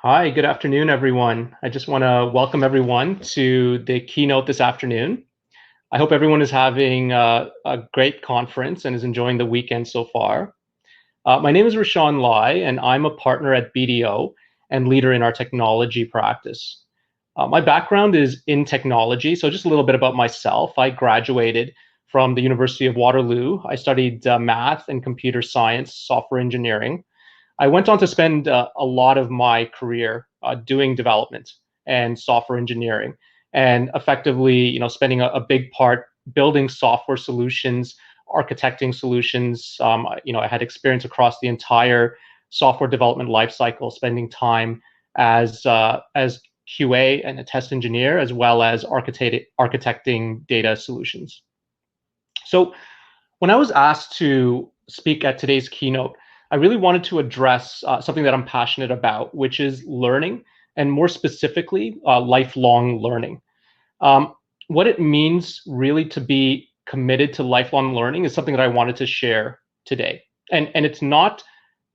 Hi, good afternoon, everyone. I just want to welcome everyone to the keynote this afternoon. I hope everyone is having a great conference and is enjoying the weekend so far. My name is Rishan Lye, and I'm a partner at BDO and leader in our technology practice. My background is in technology, so just a little bit about myself. I graduated from the University of Waterloo. I studied math and computer science, software engineering. I went on to spend a lot of my career doing development and software engineering, and effectively, spending a big part building software solutions, architecting solutions. I had experience across the entire software development lifecycle, spending time as QA and a test engineer, as well as architecting data solutions. So when I was asked to speak at today's keynote, I really wanted to address something that I'm passionate about, which is learning, and more specifically, lifelong learning. Um, what it means really to be committed to lifelong learning is something that I wanted to share today. And it's not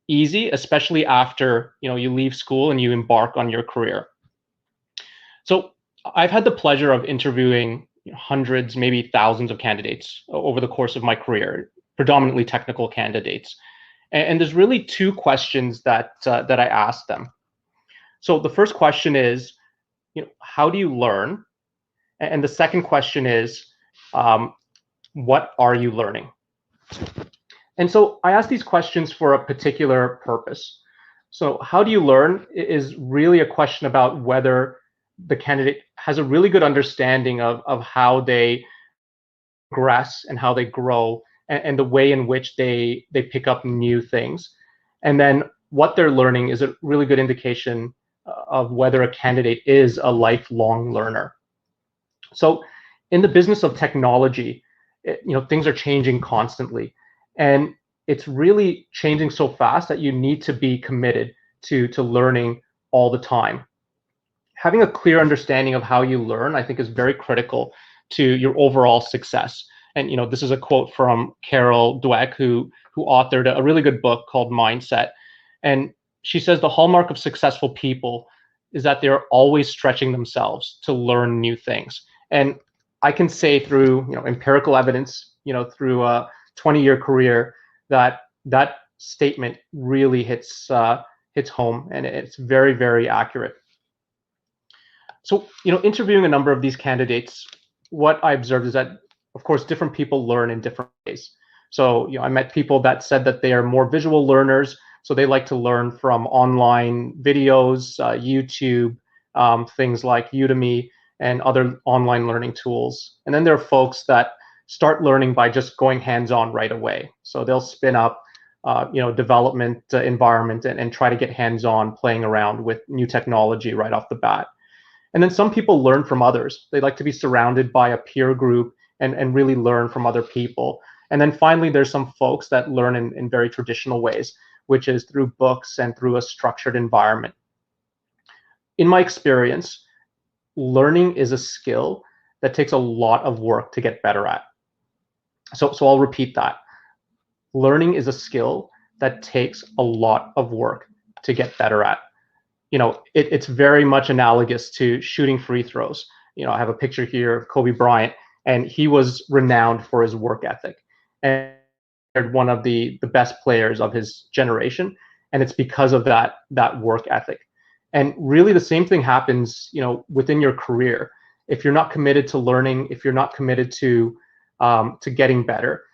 easy, especially after you leave school and you embark on your career. So I've had the pleasure of interviewing hundreds, maybe thousands of candidates over the course of my career, predominantly technical candidates. And there's really two questions that I ask them. So the first question is, how do you learn? And the second question is, what are you learning? And so I ask these questions for a particular purpose. So how do you learn is really a question about whether the candidate has a really good understanding of how they progress and how they grow, and the way in which they pick up new things. And then what they're learning is a really good indication of whether a candidate is a lifelong learner. So in the business of technology, things are changing constantly, and it's really changing so fast that you need to be committed to learning all the time. Having a clear understanding of how you learn, I think, is very critical to your overall success. And this is a quote from Carol Dweck, who authored a really good book called Mindset. And she says the hallmark of successful people is that they're always stretching themselves to learn new things. And I can say through empirical evidence, through a 20-year career, that that statement really hits home, and it's very, very accurate. So, interviewing a number of these candidates, what I observed is that, of course, different people learn in different ways. So, I met people that said that they are more visual learners, so they like to learn from online videos, YouTube, things like Udemy, and other online learning tools. And then there are folks that start learning by just going hands-on right away. So they'll spin up, development environment and try to get hands-on playing around with new technology right off the bat. And then some people learn from others. They like to be surrounded by a peer group and really learn from other people. And then finally, there's some folks that learn in very traditional ways, which is through books and through a structured environment. In my experience, learning is a skill that takes a lot of work to get better at. So I'll repeat that. Learning is a skill that takes a lot of work to get better at. It's very much analogous to shooting free throws. I have a picture here of Kobe Bryant, and he was renowned for his work ethic, and one of the best players of his generation. And it's because of that work ethic. And really the same thing happens, within your career. If you're not committed to learning, if you're not committed to getting better,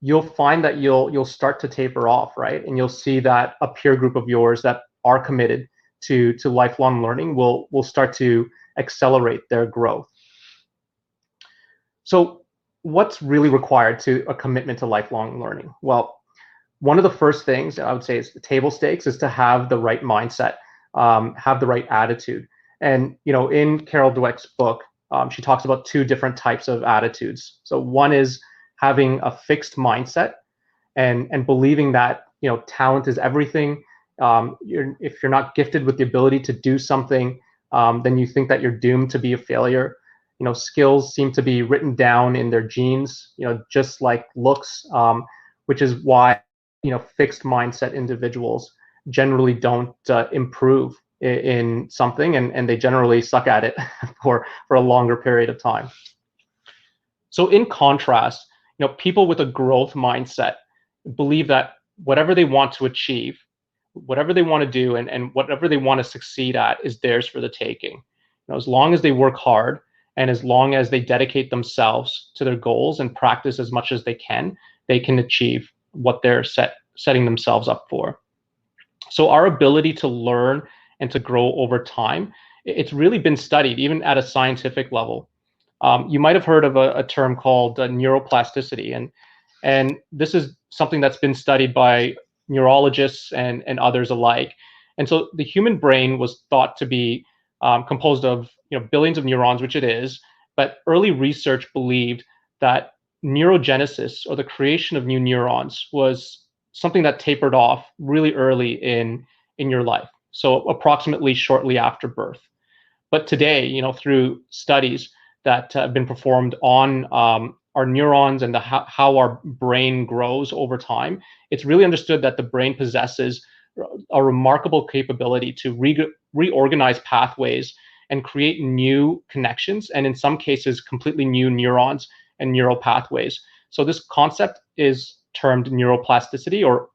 you'll find that you'll start to taper off, right? And you'll see that a peer group of yours that are committed to lifelong learning will start to accelerate their growth. So what's really required to a commitment to lifelong learning? Well, one of the first things I would say is the table stakes is to have the right mindset, have the right attitude. And in Carol Dweck's book, she talks about two different types of attitudes. So one is having a fixed mindset and believing that talent is everything. If you're not gifted with the ability to do something, then you think that you're doomed to be a failure. Skills seem to be written down in their genes, just like looks, which is why fixed mindset individuals generally don't improve in something, and they generally suck at it for a longer period of time. So in contrast, people with a growth mindset believe that whatever they want to achieve, whatever they want to do, and whatever they want to succeed at is theirs for the taking. As long as they work hard and as long as they dedicate themselves to their goals and practice as much as they can achieve what they're setting themselves up for. So our ability to learn and to grow over time, it's really been studied even at a scientific level. You might have heard of a term called neuroplasticity, and this is something that's been studied by neurologists and others alike. And so the human brain was thought to be composed of billions of neurons, which it is, but early research believed that neurogenesis, or the creation of new neurons, was something that tapered off really early in your life, so approximately shortly after birth. But today, through studies that have been performed on our neurons and how our brain grows over time, it's really understood that the brain possesses a remarkable capability to reorganize pathways and create new connections, and in some cases, completely new neurons and neural pathways. So this concept is termed neuroplasticity or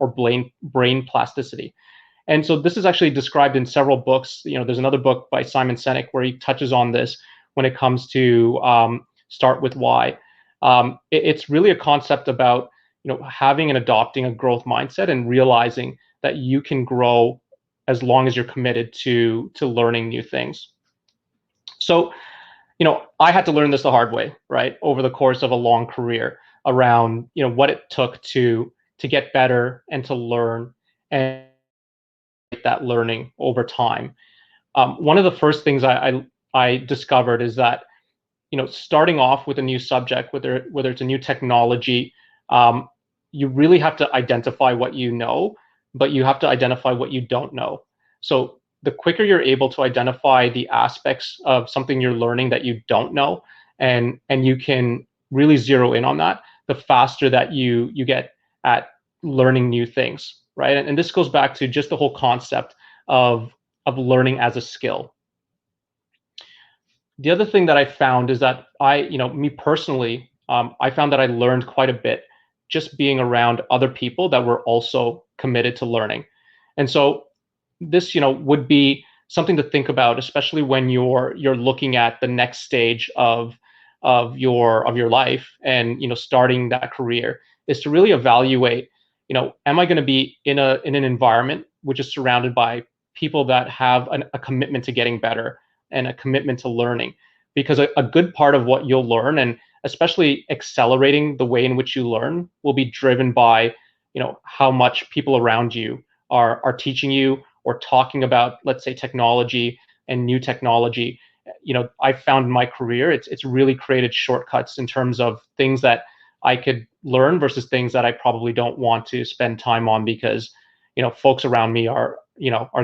brain plasticity. And so this is actually described in several books. There's another book by Simon Sinek where he touches on this when it comes to Start With Why. It's really a concept about having and adopting a growth mindset and realizing that you can grow as long as you're committed to learning new things. So, I had to learn this the hard way, right, over the course of a long career around what it took to get better and to learn and that learning over time. One of the first things I discovered is that starting off with a new subject, whether it's a new technology, you really have to identify what you know, but you have to identify what you don't know. So the quicker you're able to identify the aspects of something you're learning that you don't know, and you can really zero in on that, the faster that you get at learning new things, right? And this goes back to just the whole concept of learning as a skill. The other thing that I found is that me personally, I found that I learned quite a bit just being around other people that were also committed to learning. And so this, would be something to think about, especially when you're looking at the next stage of your life and starting that career, is to really evaluate, am I going to be in an environment which is surrounded by people that have a commitment to getting better and a commitment to learning? Because a good part of what you'll learn, and especially accelerating the way in which you learn, will be driven by how much people around you are teaching you or talking about, let's say, technology and new technology. I found in my career, it's really created shortcuts in terms of things that I could learn versus things that I probably don't want to spend time on, because folks around me are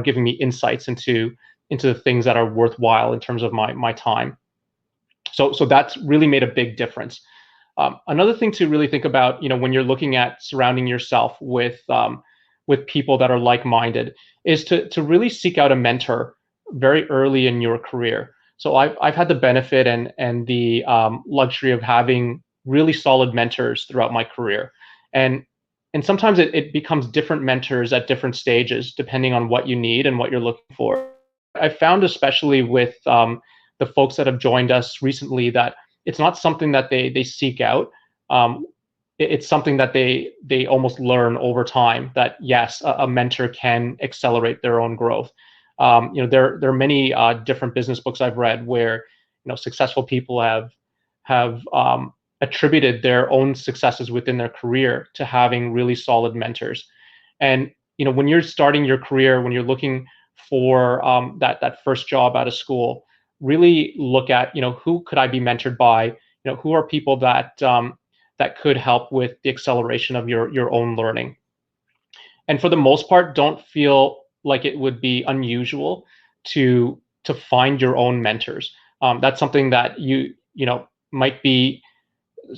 giving me insights into the things that are worthwhile in terms of my time. So that's really made a big difference. Another thing to really think about, when you're looking at surrounding yourself with people that are like-minded, is to really seek out a mentor very early in your career. So I've had the benefit and the luxury of having really solid mentors throughout my career, and sometimes it becomes different mentors at different stages depending on what you need and what you're looking for. I found, especially with the folks that have joined us recently, that it's not something that they seek out. It's something that they almost learn over time, that yes, a mentor can accelerate their own growth. There are many different business books I've read where successful people have attributed their own successes within their career to having really solid mentors. And when you're starting your career, when you're looking for that first job out of school, really look at who could I be mentored by, who are people that that could help with the acceleration of your own learning. And for the most part, don't feel like it would be unusual to find your own mentors. That's something that you might be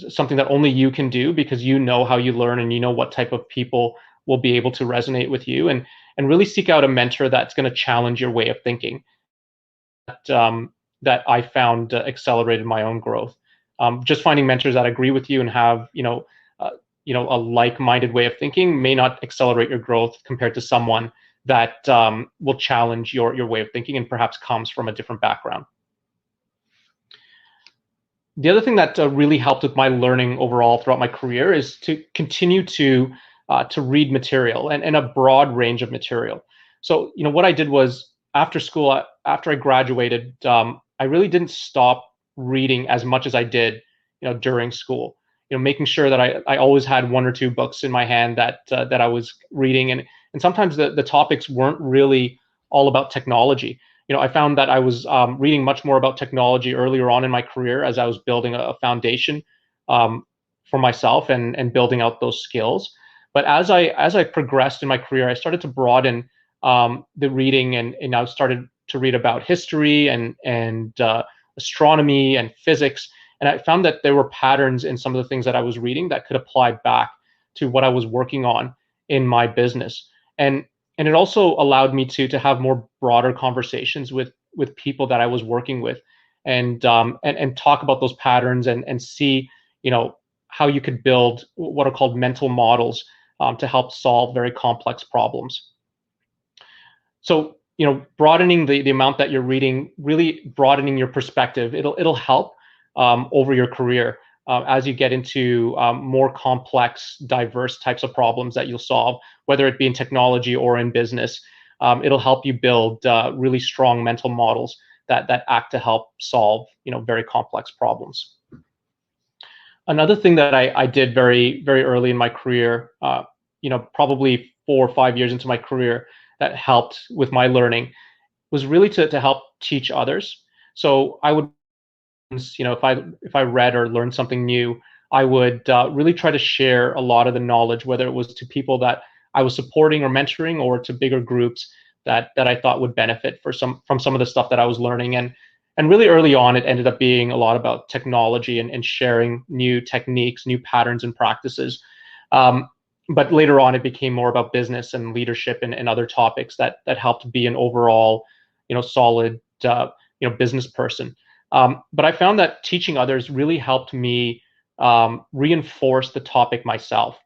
something that only you can do, because how you learn and what type of people will be able to resonate with you, and really seek out a mentor that's going to challenge your way of thinking. That I found accelerated my own growth. Just finding mentors that agree with you and have a like-minded way of thinking may not accelerate your growth compared to someone that will challenge your way of thinking and perhaps comes from a different background. The other thing that really helped with my learning overall throughout my career is to continue to read material and a broad range of material. So what I did was after school, after I graduated, I really didn't stop reading as much as I did during school. Making sure that I always had one or two books in my hand that I was reading, and sometimes the topics weren't really all about technology. I found that I was reading much more about technology earlier on in my career as I was building a foundation for myself and building out those skills. But as I progressed in my career, I started to broaden the reading, and I started to read about history and astronomy and physics. And I found that there were patterns in some of the things that I was reading that could apply back to what I was working on in my business. And it also allowed me to have more broader conversations with people that I was working with, and talk about those patterns and see how you could build what are called mental models to help solve very complex problems. So broadening the amount that you're reading, really broadening your perspective, it'll help over your career as you get into more complex, diverse types of problems that you'll solve, whether it be in technology or in business. It'll help you build really strong mental models that act to help solve very complex problems. Another thing that I did very, very early in my career, probably 4 or 5 years into my career, that helped with my learning was really to help teach others. So I would, if I read or learned something new, I would really try to share a lot of the knowledge, whether it was to people that I was supporting or mentoring, or to bigger groups that I thought would benefit from some of the stuff that I was learning. And really early on, it ended up being a lot about technology and sharing new techniques, new patterns and practices. But later on, it became more about business and leadership and other topics that helped be an overall, solid, business person. But I found that teaching others really helped me reinforce the topic myself.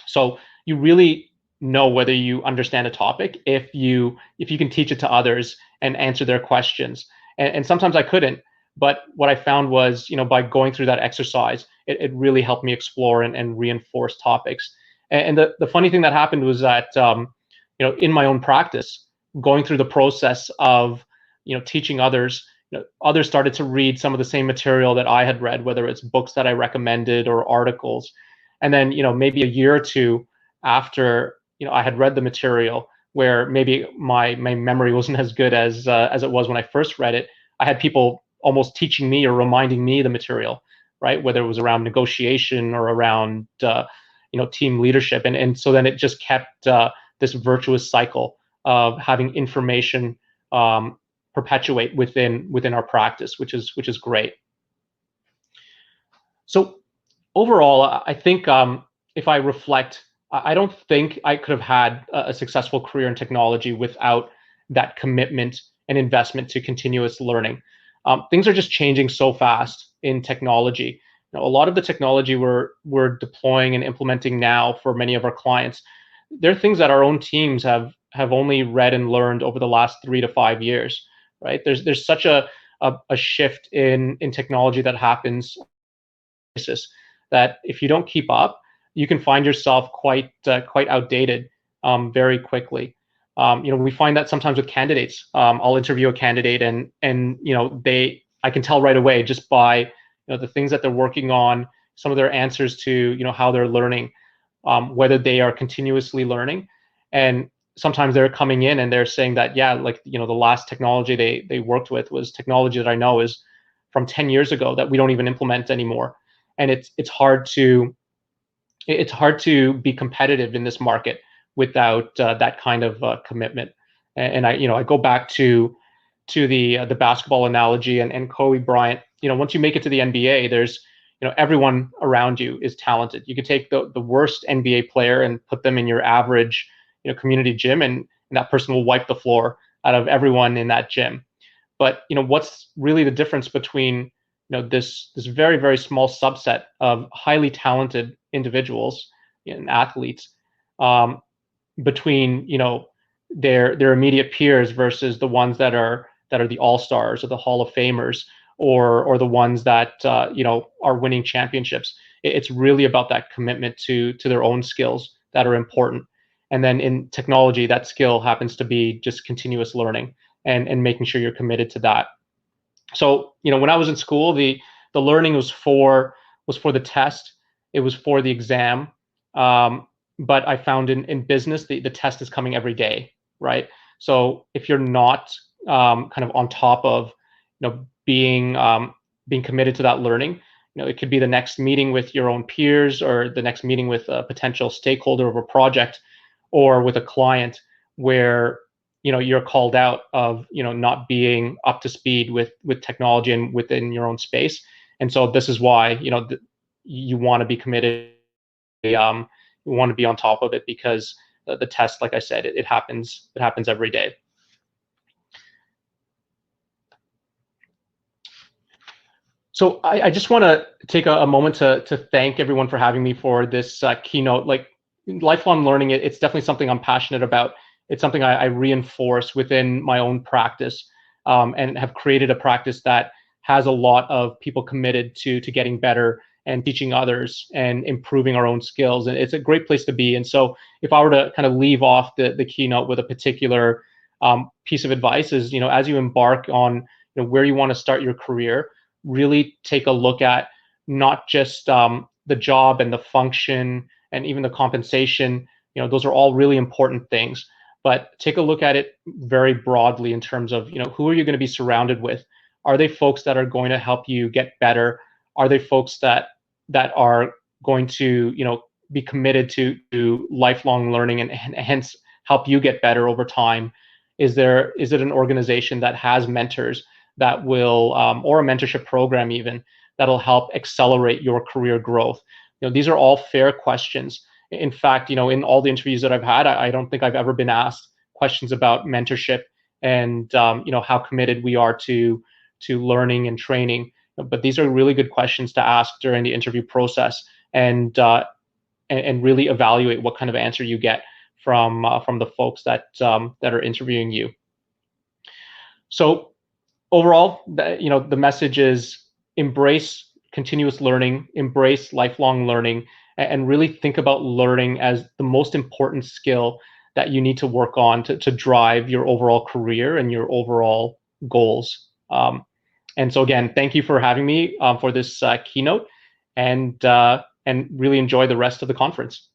So you really know whether you understand a topic if you can teach it to others and answer their questions. And sometimes I couldn't, but what I found was, by going through that exercise, it really helped me explore and reinforce topics. And the funny thing that happened was that, in my own practice, going through the process of, teaching others, others started to read some of the same material that I had read, whether it's books that I recommended or articles. And then, maybe a year or two after, I had read the material, where maybe my memory wasn't as good as it was when I first read it, I had people almost teaching me or reminding me the material, right? Whether it was around negotiation or around team leadership, and so then it just kept this virtuous cycle of having information perpetuate within our practice, which is great. So overall, I think if I reflect, I don't think I could have had a successful career in technology without that commitment and investment to continuous learning. Things are just changing so fast in technology. A lot of the technology we're deploying and implementing now for many of our clients, they're things that our own teams have only read and learned over the last 3 to 5 years, right? There's such a shift in technology that happens that if you don't keep up, you can find yourself quite outdated very quickly. We find that sometimes with candidates. I'll interview a candidate, and I can tell right away just by the things that they're working on, some of their answers to how they're learning, whether they are continuously learning. And sometimes they're coming in and they're saying that, yeah, like the last technology they worked with was technology that I know is from 10 years ago that we don't even implement anymore. And it's hard to be competitive in this market without that kind of commitment. And I go back to the basketball analogy and Kobe Bryant. Once you make it to the NBA, there's everyone around you is talented. You could take the worst NBA player and put them in your average, community gym, and that person will wipe the floor out of everyone in that gym. But what's really the difference between this very, very small subset of highly talented individuals and athletes, um, between their immediate peers versus the ones that are the all stars or the Hall of Famers, or the ones that are winning championships. It's really about that commitment to their own skills that are important. And then in technology, that skill happens to be just continuous learning and making sure you're committed to that. So when I was in school, the learning was for the test, it was for the exam. But I found in business, the test is coming every day, right? So if you're not kind of on top of being committed to that learning, it could be the next meeting with your own peers, or the next meeting with a potential stakeholder of a project, or with a client, where you're called out of not being up to speed with technology and within your own space. And so this is why you want to be committed. You want to be on top of it, because the test, like I said, it happens every day. So I just want to take a moment to thank everyone for having me for this keynote. Like, lifelong learning, it's definitely something I'm passionate about. It's something I reinforce within my own practice, and have created a practice that has a lot of people committed to getting better and teaching others and improving our own skills. And it's a great place to be. And so if I were to kind of leave off the keynote with a particular piece of advice, is, as you embark on where you want to start your career, really take a look at not just the job and the function and even the compensation. Those are all really important things, but take a look at it very broadly in terms of who are you going to be surrounded with. Are they folks that are going to help you get better? Are they folks that are going to be committed to lifelong learning, and hence help you get better over time? Is it an organization that has mentors that will, or a mentorship program even, that'll help accelerate your career growth? These are all fair questions. In fact, in all the interviews that I've had, I don't think I've ever been asked questions about mentorship and how committed we are to learning and training. But these are really good questions to ask during the interview process, and really evaluate what kind of answer you get from the folks that are interviewing you. So overall, the message is embrace continuous learning, embrace lifelong learning, and really think about learning as the most important skill that you need to work on to drive your overall career and your overall goals. And so again, thank you for having me for this keynote, and really enjoy the rest of the conference.